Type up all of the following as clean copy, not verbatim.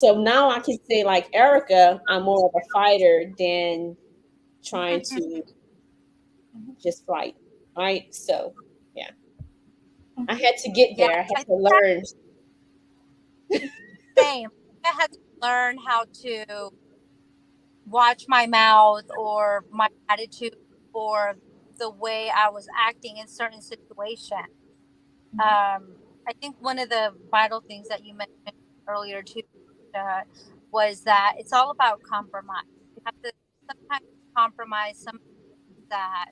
So now I can say, like Erica, I'm more of a fighter than trying to just fight, right? So yeah, I had to get Yeah, there. I had I to think that's learn. the same. I had to learn how to watch my mouth or my attitude or the way I was acting in certain situations. I think one of the vital things that you mentioned earlier too uh, was that it's all about compromise. You have to sometimes compromise some things that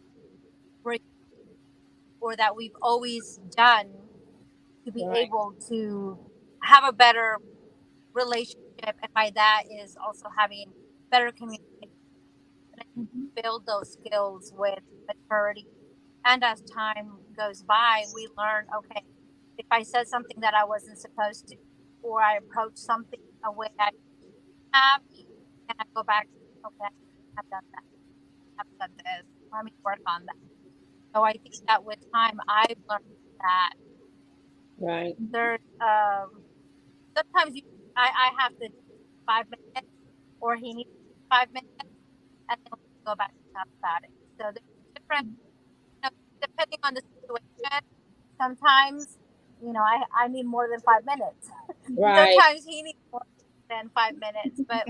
we're or that we've always done to be Right. able to have a better relationship. And by that is also having better communication. And I think we build those skills with maturity. And as time goes by, we learn okay, if I said something that I wasn't supposed to, or I approached something a way I have, and I go back, okay, I've done that, I've said this, let me work on that. So I think that with time, I've learned that Right. there's sometimes I have to 5 minutes, or he needs 5 minutes, and then we go back and talk about it. So there's different, depending on the situation. Sometimes, I need more than 5 minutes. Right. Sometimes he needs more than 5 minutes. But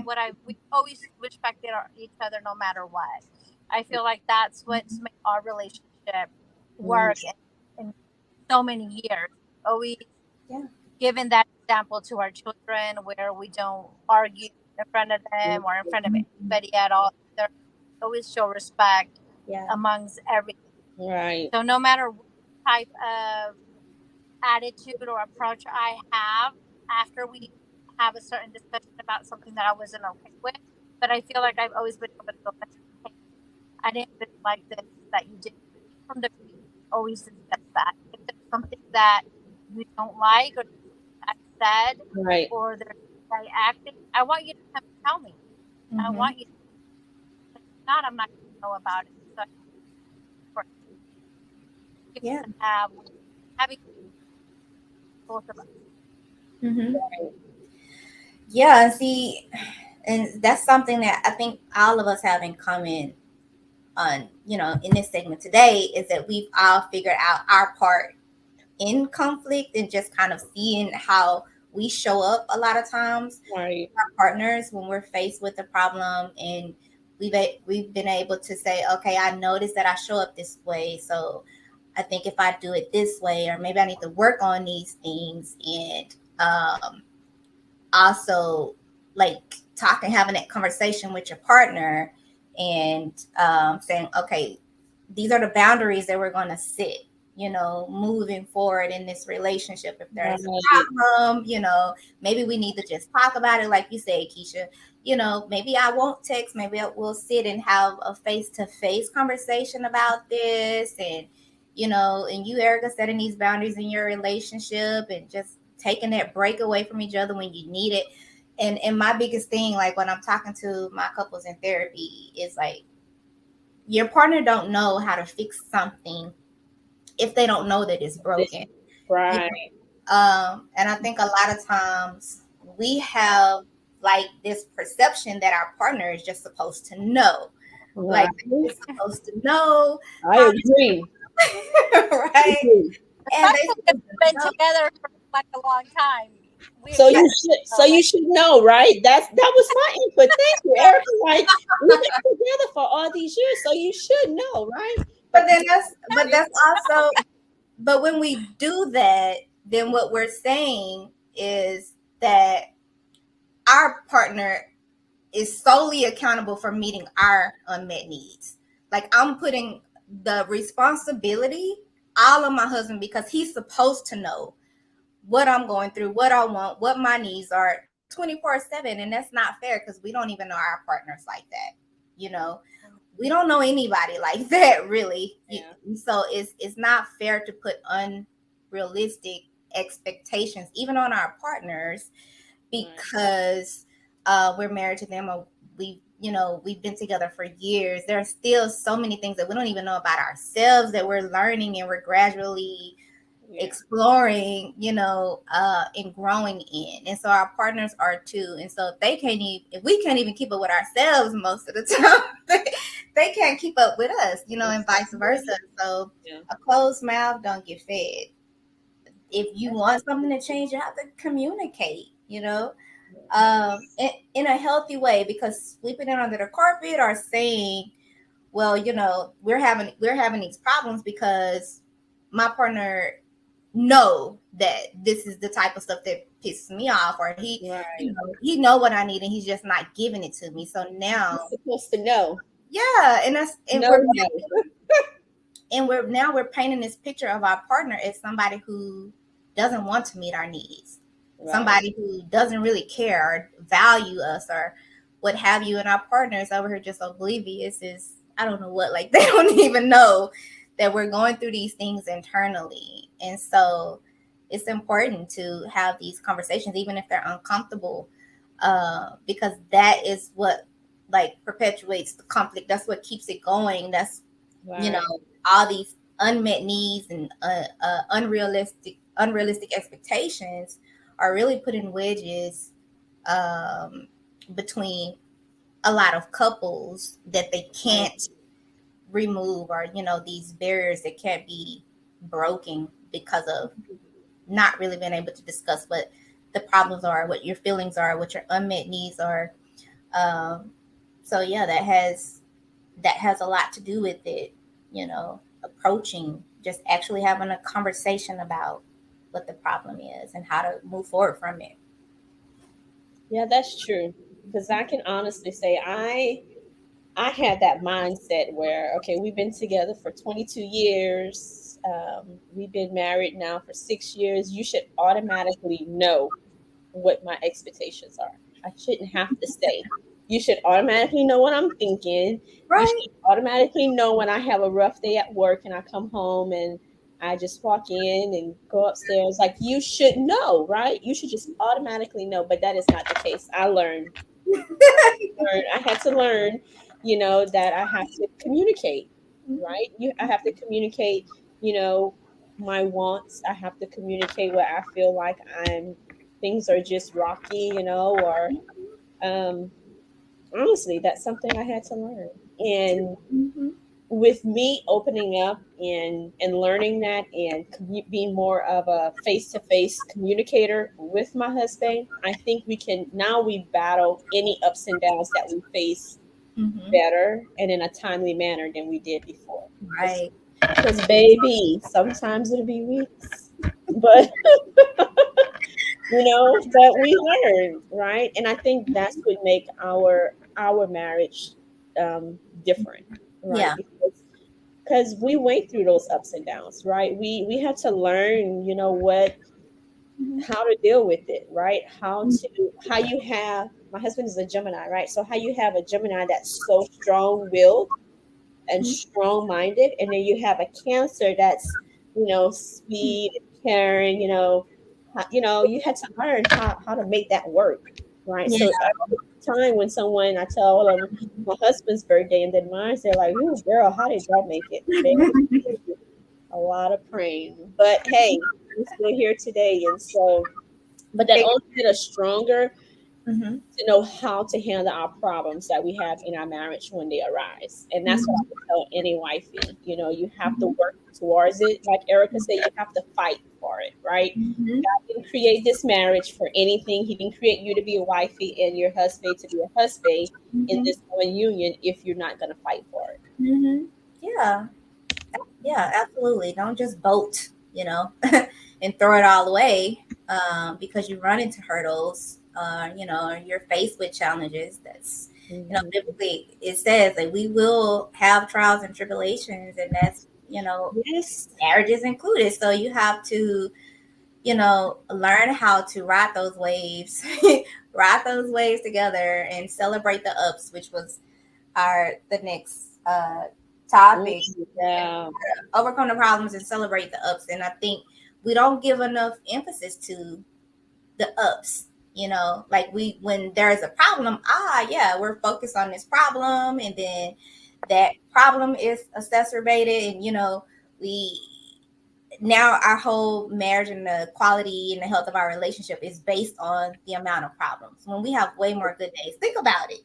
we always respected each other no matter what. I feel like that's what's made our relationship Mm. work in so many years. Always given that example to our children where we don't argue in front of them or in front of anybody at all. There always show respect amongst everything. Right. So no matter what type of attitude or approach I have after we have a certain discussion about something that I wasn't okay with, but I feel like I've always been able to go back, hey, I didn't really like this that you did from the beginning. Always discuss that. If there's something that you don't like or I said Right. or there's I acted, I want you to come tell me. I want you to, if not, I'm not going to know about it. So I think it's important to have with having both of us. Right. Right. Right. Right. I agree. I agree. Especially if we've been together for like a long time. So We you should, so know, you should know, right? That was my input. Thank you, Erica. Like, we've been together for all these years, so you should know, right? But yeah, right, Yeah. exploring, and growing in. And so our partners are too. And so if we can't even keep up with ourselves most of the time, they can't keep up with us, and vice versa. So Yeah. a closed mouth don't get fed. If you want something to change, you have to communicate, in a healthy way, because sweeping it under the carpet or saying, well, we're having these problems because my partner know that this is the type of stuff that pisses me off, or Right. he know what I need and he's just not giving it to me. So now, You're supposed to know. yeah, and that's and No, we're no. we're painting this picture of our partner as somebody who doesn't want to meet our needs, Right. somebody who doesn't really care or value us or what have you. And our partners over here just oblivious is, I don't know what, like they don't even know that we're going through these things internally. And so it's important to have these conversations even if they're uncomfortable, because that is what like perpetuates the conflict. That's what keeps it going. That's, you know Right. all these unmet needs and unrealistic expectations are really putting wedges, um, between a lot of couples that they Right. can't remove, or these barriers that can't be broken because of not really being able to discuss what the problems are, what your feelings are, what your unmet needs are. um, so yeah, that has a lot to do with it, approaching, just actually having a conversation about what the problem is and how to move forward from it. Yeah, that's true. Because I can honestly say I had that mindset where, okay, we've been together for 22 years. We've been married now for 6 years. You should automatically know what my expectations are. I shouldn't have to say. You should automatically know what I'm thinking. You Right. should automatically know when I have a rough day at work and I come home and I just walk in and go upstairs. Like, you should know, right? You should just automatically know, but that is not the case. I had to learn, that I have to communicate, right? I have to communicate, you know, my wants. I have to communicate what I feel like things are just rocky, or um, honestly, that's something I had to learn. And Mhm. with me opening up and learning that and being more of a face-to-face communicator with my husband, I think we battle any ups and downs that we face Mhm. better and in a timely manner than we did before. Right. Because baby, sometimes it'll be weeks, but but we learn, right? And I think that's what make our marriage different, right? Yeah. Because we went through those ups and downs, right? We had to learn, Mhm. how to deal with it, right? How you have my husband is a Gemini, right? So how you have a Gemini that's so strong willed and Mhm. strong minded, and then you have a Cancer that's speed, caring, you had to learn how to make that work, right? Yeah. So time when someone I tell them my husband's birthday and then mine, they're like, "Ooh, girl, how did that make it?" A lot of praying, but hey, we're still here today, and so, but that only made us stronger Mhm. to know how to handle our problems that we have in our marriage when they arise. And that's what I Mhm. would tell any wifey. You have to Mhm. work towards it. Like Erica said, you have to fight for it, right? Mhm. God didn't create this marriage for anything. He didn't create you to be a wifey and your husband to be a husband in Mhm. this one union if you're not going to fight for it. Mhm. Yeah. Yeah, absolutely. Don't just bolt, and throw it all away, because you run into hurdles, or you're faced with challenges. That's, Hmm. biblically it says that we will have trials and tribulations, and that's, Yes. marriages included. So you have to, learn how to ride those waves, ride those waves together, and celebrate the ups, which was the next Mm, topic. yeah. Overcome the problems and celebrate the ups. And I think we don't give enough emphasis to the ups. Like when there's a problem, yeah, we're focused on this problem, and then that problem is exacerbated, and we now our whole marriage and the quality and the health of our relationship is based on the amount of problems. When we have way more good days, think about it.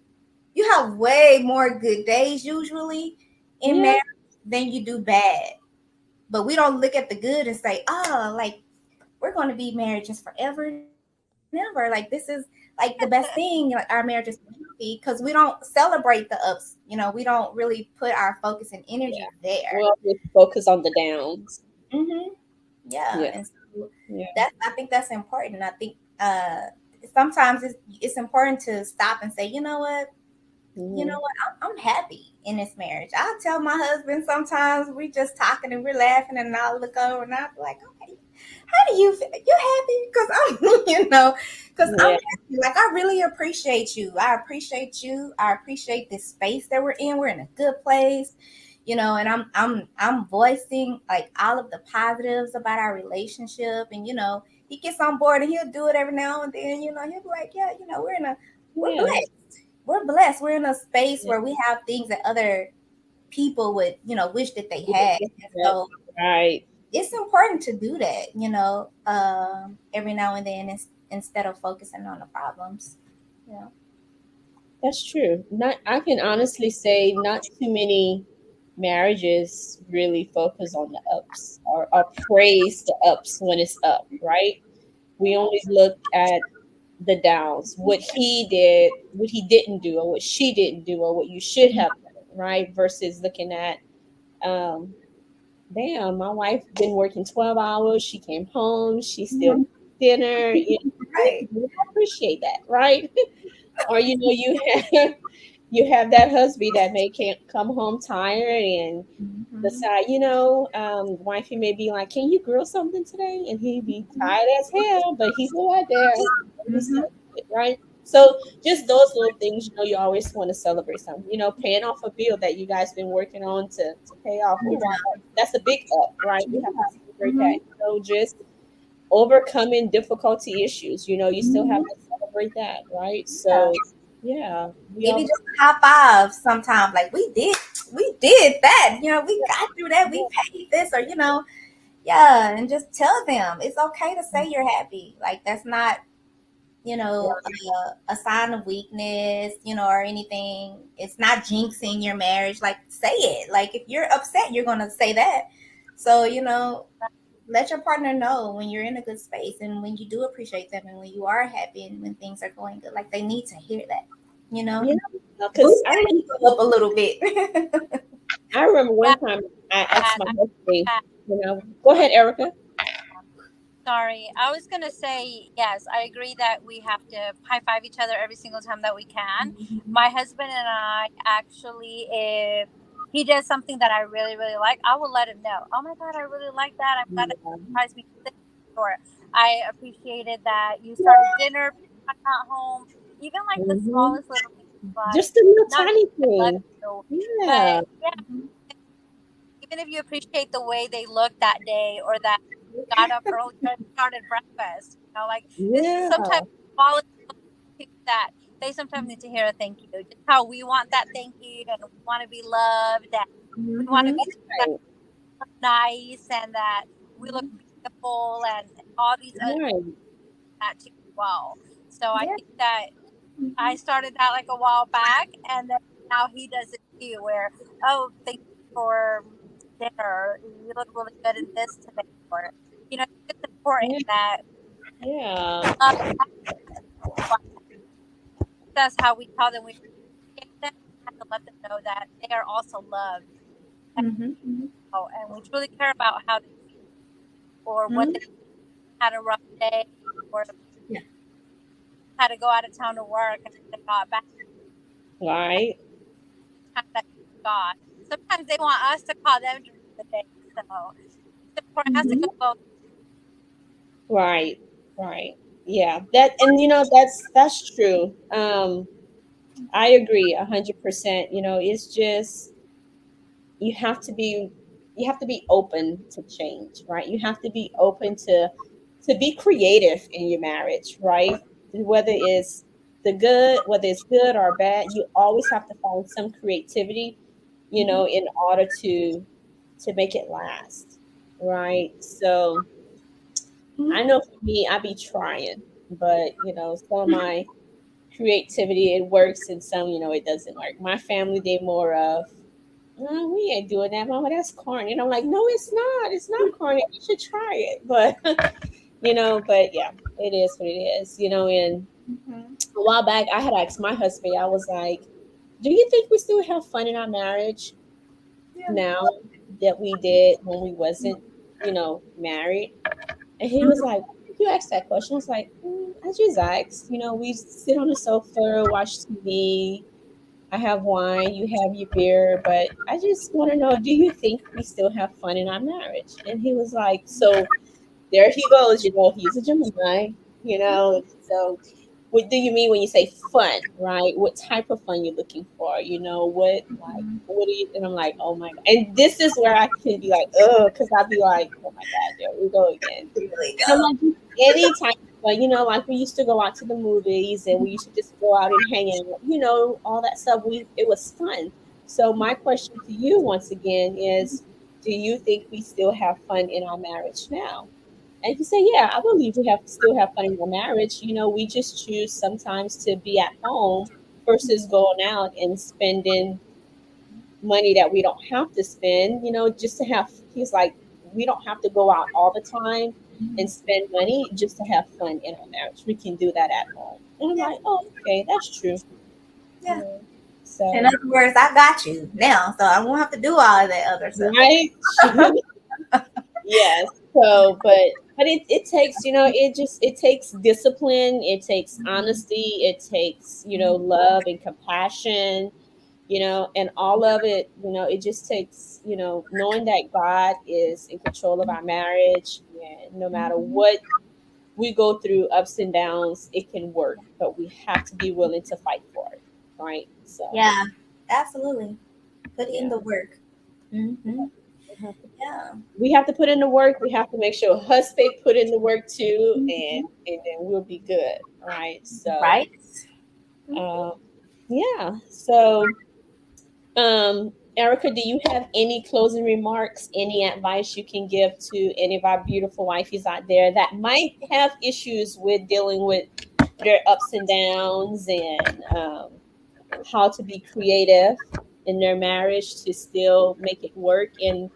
You have way more good days usually in Yeah, marriage than you do bad. But we don't look at the good and say, oh, like we're going to be married just forever and ever. Like this is like the best thing. Like our marriage is healthy because we don't celebrate the ups. We don't really put our focus and energy yeah. there. Well, we focus on the downs. Hmm. Yeah, Yeah, and so yeah, that I think that's important. I think sometimes it's important to stop and say, you know hmm, what, I'm happy in this marriage. I'll tell my husband sometimes we just talking and we're laughing, and I'll look over and I'll be like, okay, how do you feel? You happy? Because I'm, because I'm yeah, happy. Like I really appreciate you. I appreciate you. I appreciate this space that we're in. We're in a good place, and I'm voicing like all of the positives about our relationship, and he gets on board and he'll do it every now and then. He'll be like, yeah, we're yeah, blessed. We're blessed. We're in a space yeah. where we have things that other people would, wish that they had. And so Right. it's important to do that, every now and then instead of focusing on the problems. Yeah. That's true. Not, I can honestly say not too many marriages really focus on the ups or praise the ups when it's up, right? We always look at the downs, what he did, what he didn't do, or what she didn't do, or what you should have done, right? Versus looking at, um, damn, my wife been working 12 hours. She came home. She still Mhm. dinner. Right. We appreciate that, right? Or you have you have that husband that may can't come home tired and Mhm. decide, wifey may be like, "Can you grill something today?" And he'd be Mhm. tired as hell, but he's right there. And he still Mhm. do it, right? So just those little things, you always want to celebrate something. Paying off a bill that you guys been working on to pay off. Oh wow, that's a big up, right? We have to celebrate that. Mhm. Just overcoming difficulty issues. You still have Mhm. to celebrate that, right? Yeah. So yeah, we Even all just a high five sometimes, like we did that. We got through that. We paid this, or yeah, and just tell them it's okay to say you're happy. Like that's not a sign of weakness, or anything. It's not jinxing your marriage. Like, say it. Like, if you're upset, you're going to say that. So, let your partner know when you're in a good space and when you do appreciate them and when you are happy and when things are going good. Like, they need to hear that, you know? yeah, because Boost their ego up a little bit. I remember Yeah, one time I asked that, my I, husband, that, go ahead, Erica. sorry. I was going to say, yes, I agree that we have to high five each other every single time that we can. My husband and I actually, if he does something that I really, really like, I will let him know. Oh my God, I really like that. I'm glad that you surprised me with this. Or I appreciated that you started dinner before I got home. Even like the Hmm. smallest little things, like Just a little not tiny I love thing. you, Yeah, but yeah, even if you appreciate the way they looked that day or that got up early and started breakfast, like this is yeah, sometimes quality that they sometimes need to hear a thank you. Just how we want that thank you and we want to be loved and we want to Mhm. be that nice and that we look beautiful and all these other right. that too as well. So I Yeah. think that I started that like a while back, and then now he does it too. Where thank you for dinner. You look really good in this today. Or it's important Yeah, that yeah, love that's how we tell them we appreciate them. We have to let them know that they are also loved, and, Mhm. and we truly care about how they feel or what Mhm. they had a rough day or Yeah. had to go out of town to work and they got back right, time that they got. Sometimes they want us to call them during the day, so it's important. It has to go Mhm. both. right, right. Yeah, and that's true. I agree 100%. It's just you have to be you have to be open to change, right? You have to be open to be creative in your marriage, right? Whether it's good or bad, you always have to find some creativity, Mhm. in order to make it last, right? So I know for me, I be trying, but some of my creativity it works, and some it doesn't work. My family, they more of, "Oh, we ain't doing that, Mama. That's corny." And I'm like, "No, it's not. It's not corny. You should try it." But but yeah, it is what it is. And Mhm. a while back, I had asked my husband. I was like, "Do you think we still have fun in our marriage Yeah. now that we did when we wasn't, married?" And he was like, "Why did you ask that question?" I was like, "I just asked. We sit on the sofa, watch TV. I have wine, you have your beer, but I just want to know, do you think we still have fun in our marriage?" And he was like, "So there he goes, he's a Gemini, so what do you mean when you say fun, right? What type of fun you're looking for? What do you?" And I'm like, "Oh my God." And this is where I can be like, "Oh," because I'd be like, "Oh my God, there we go again." Really And I'm go. like, "Just any type of fun, like we used to go out to the movies and we used to just go out and hang out, all that stuff. It was fun. So my question to you once again is, do you think we still have fun in our marriage now? And he said, "Yeah, I believe we still have fun in our marriage. We just choose sometimes to be at home versus going out and spending money that we don't have to spend, just to have." He's like, "We don't have to go out all the time and spend money just to have fun in our marriage. We can do that at home." And I'm Yeah. like, "Oh, okay, that's true." You Yeah. know, In so other words, I got you now, so I won't have to do all of that other stuff. right. Yes. So, but it takes, it takes discipline, it takes honesty, it takes, love and compassion, and all of it, it just takes, knowing that God is in control of our marriage, and no matter what we go through, ups and downs, it can work, but we have to be willing to fight for it, right? So, Yeah, absolutely. Put in yeah. the work. Hmm. We have to Yeah. we have to put in the work. We have to make sure husband put in the work too, and then we'll be good, right? So, Right. Mhm. um, yeah. So, Erica, do you have any closing remarks, any advice you can give to any of our beautiful wifeys out there that might have issues with dealing with their ups and downs, and how to be creative in their marriage to still make it work, and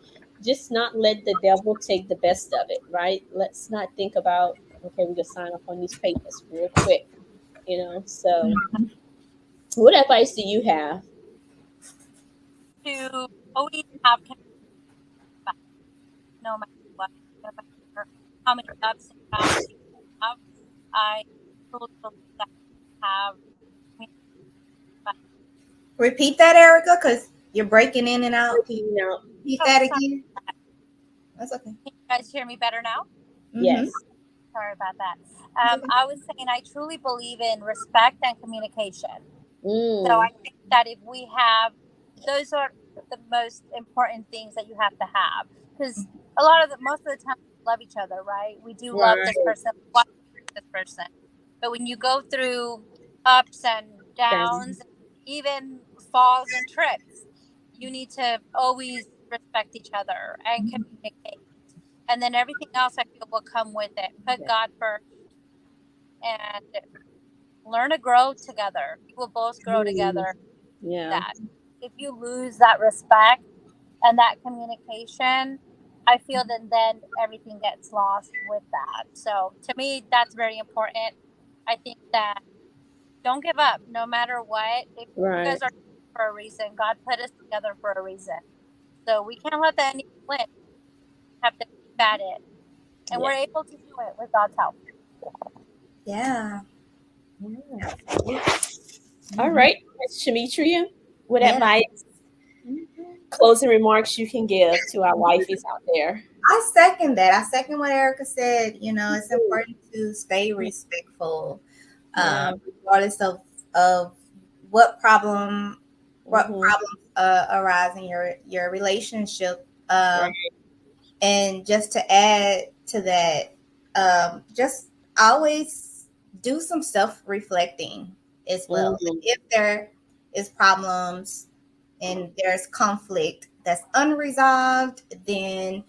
just not let the devil take the best of it, right? Let's not think about, okay, we just sign up on these papers real quick, So, what advice do you have? To always have commitment, no matter what, no matter how many ups and downs you have. I truly believe that you have commitment. Repeat that, Erica, because you're breaking in and out. Can you You know, repeat Oh, that sorry. again? That's okay. Can you guys hear me better now? Mm-hmm. yes. Sorry about that. It's okay. I was saying I truly believe in respect and communication. So I Mm, think that if we have, those are the most important things that you have to have. Because most of the time, we love each other, right? We do love this right. person, we want to be with this person. But when you go through ups and Down. downs, even falls and trips, you need to always respect each other and communicate. And then everything else I feel will come with it. Put God first and learn to grow together. You will both grow Mm, together. yeah. That if you lose that respect and that communication, I feel that then everything gets lost with that. So to me, that's very important. I think that don't give up no matter what. If you Right. guys are for a reason, God put us together for a reason. So we can't let the enemy win. We have to keep at it. And Yeah. we're able to do it with God's help. Yeah. Yeah. All right, Ms. Shamitria, what Yeah. advice, closing remarks you can give to our wifeys out there? I second that. I second what Erica said. It's important to stay respectful, Yeah. regardless of what problem what Mm-hmm. problems arise in your relationship. Right. And just to add to that, just always do some self reflecting as well. Mm-hmm. If there is problems and there's conflict that's unresolved, then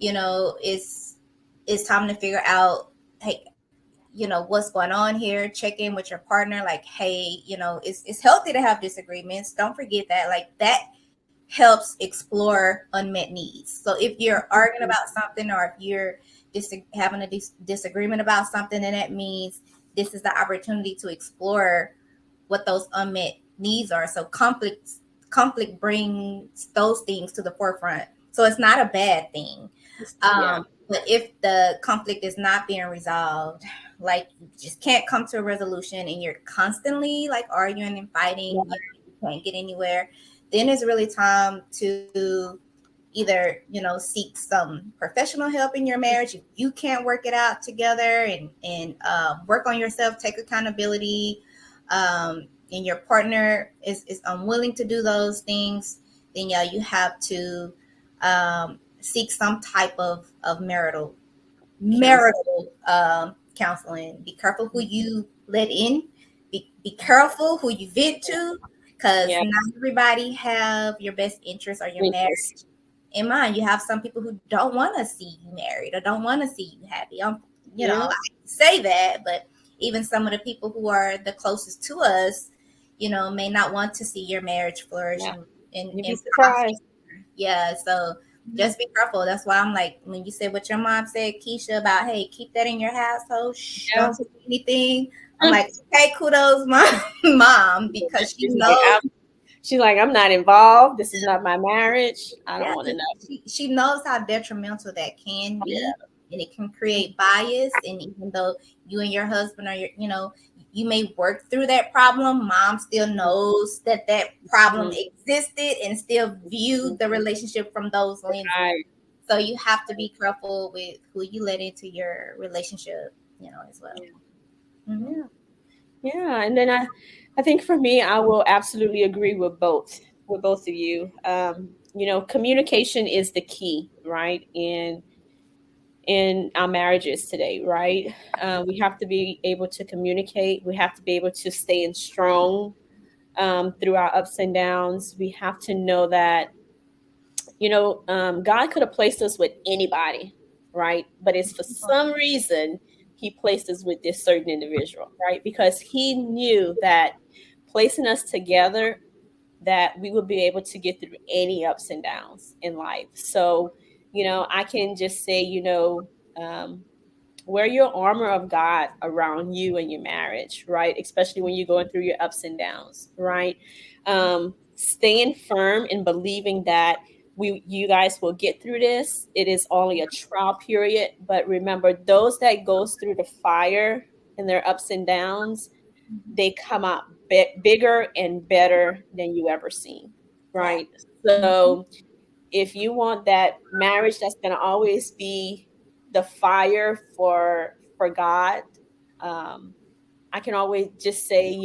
it's time to figure out, hey, what's going on here. Check in with your partner, like, hey, it's healthy to have disagreements. Don't forget that. Like, that helps explore unmet needs. So if you're arguing about something, or if you're having a disagreement about something, then that means this is the opportunity to explore what those unmet needs are. So conflict brings those things to the forefront. So it's not a bad thing. Yeah. But if the conflict is not being resolved, like, you just can't come to a resolution, and you're constantly like arguing and fighting, Yeah. you can't get anywhere, then it's really time to either, seek some professional help in your marriage if you can't work it out together, and work on yourself, take accountability, and your partner is unwilling to do those things, then yeah, you have to seek some type of marital counseling. Be careful who you let in. Be careful who you vent to, because Yeah. not everybody have your best interest or your Interest. marriage in mind. You have some people who don't want to see you married or don't want to see you happy. Yeah. I say that, but even some of the people who are the closest to us, may not want to see your marriage flourish Yeah. You'd be and surprised. yeah, so just be careful. That's why I'm like, when you said what your mom said, Keisha, about, hey, keep that in your household. Shh, Yeah. don't say anything. I'm like, okay, kudos, mom, mom, because she She's like, knows. I'm not involved. This is not my marriage. I don't Yeah, want to know. she knows how detrimental that can Yeah. be, and it can create bias. And even though you and your husband are, you may work through that problem, mom still knows that problem Mhm. existed and still viewed the relationship from those lenses. Right. So you have to be careful with who you let into your relationship, as well. Yeah. Hmm. Yeah. Yeah. And then I think for me, I will absolutely agree with both of you. Communication is the key, right? In our marriages today, right? We have to be able to communicate. We have to be able to stay in strong through our ups and downs. We have to know that, God could have placed us with anybody, right? But it's for some reason he placed us with this certain individual, right? Because he knew that placing us together, that we would be able to get through any ups and downs in life. So, I can just say, um, wear your armor of God around you and your marriage, right? Especially when you're going through your ups and downs, right? Staying firm and believing that you guys will get through this. It is only a trial period, but remember, those that goes through the fire and their ups and downs, they come out bigger and better than you ever seen, Yeah. right? So if you want that marriage that's going to always be the fire for God, um, I can always just say,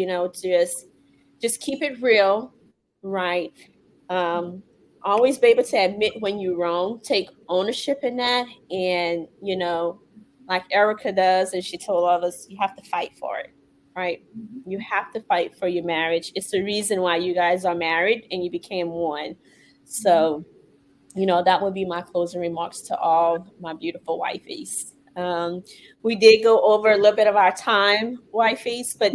just keep it real, right? Um, Always be able to admit when you're wrong, take ownership in that, and like Erica does, and she told all of us, you have to fight for it, right? You have to fight for your marriage. It's the reason why you guys are married and you became one. So that would be my closing remarks to all my beautiful wifeys. We did go over a little bit of our time, wifeys, but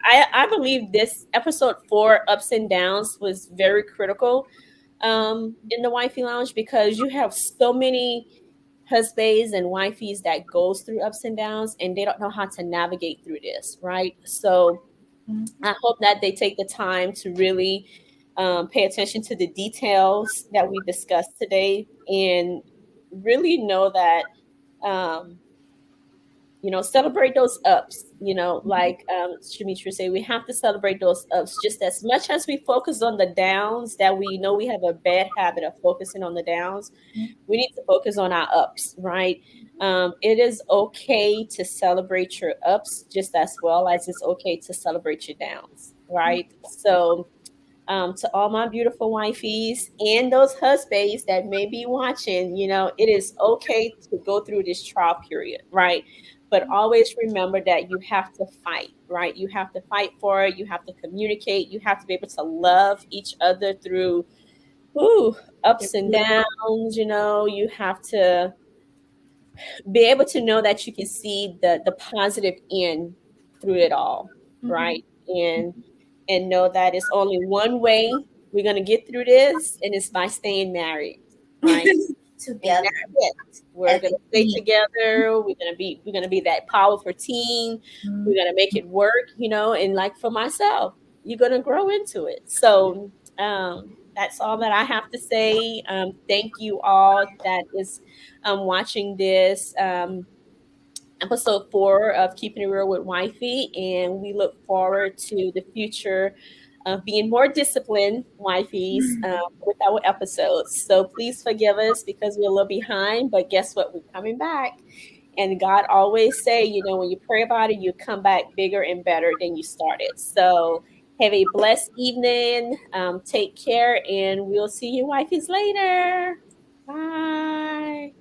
I believe this episode 4, Ups and Downs, was very critical in the Wifey Lounge, because you have so many husbands and wifeys that goes through ups and downs, and they don't know how to navigate through this, right? So I hope that they take the time to really pay attention to the details that we discussed today, and really know that, um, celebrate those ups. Like Shamitra said, we have to celebrate those ups just as much as we focus on the downs. That we know we have a bad habit of focusing on the downs. We need to focus on our ups, right? It is okay to celebrate your ups just as well as it's okay to celebrate your downs, right? So, to all my beautiful wifeys and those husbands that may be watching, it is okay to go through this trial period, right? But always remember that you have to fight, right? You have to fight for it. You have to communicate. You have to be able to love each other through, ups and downs. You have to be able to know that you can see the positive end through it all, right? And know that it's only one way we're gonna get through this, and it's by staying married, right? And Together that's it. We're as gonna a stay team. together. We're gonna be that powerful team. We're gonna make it work, and like for myself, you're gonna grow into it. So that's all that I have to say. Thank you all that is watching this. Episode 4 of Keeping It Real with Wifey, and we look forward to the future of being more disciplined wifeys with our episodes. So please forgive us because we're a little behind, but guess what? We're coming back. And God always say, when you pray about it, you come back bigger and better than you started. So have a blessed evening. Take care, and we'll see you wifeys later. Bye.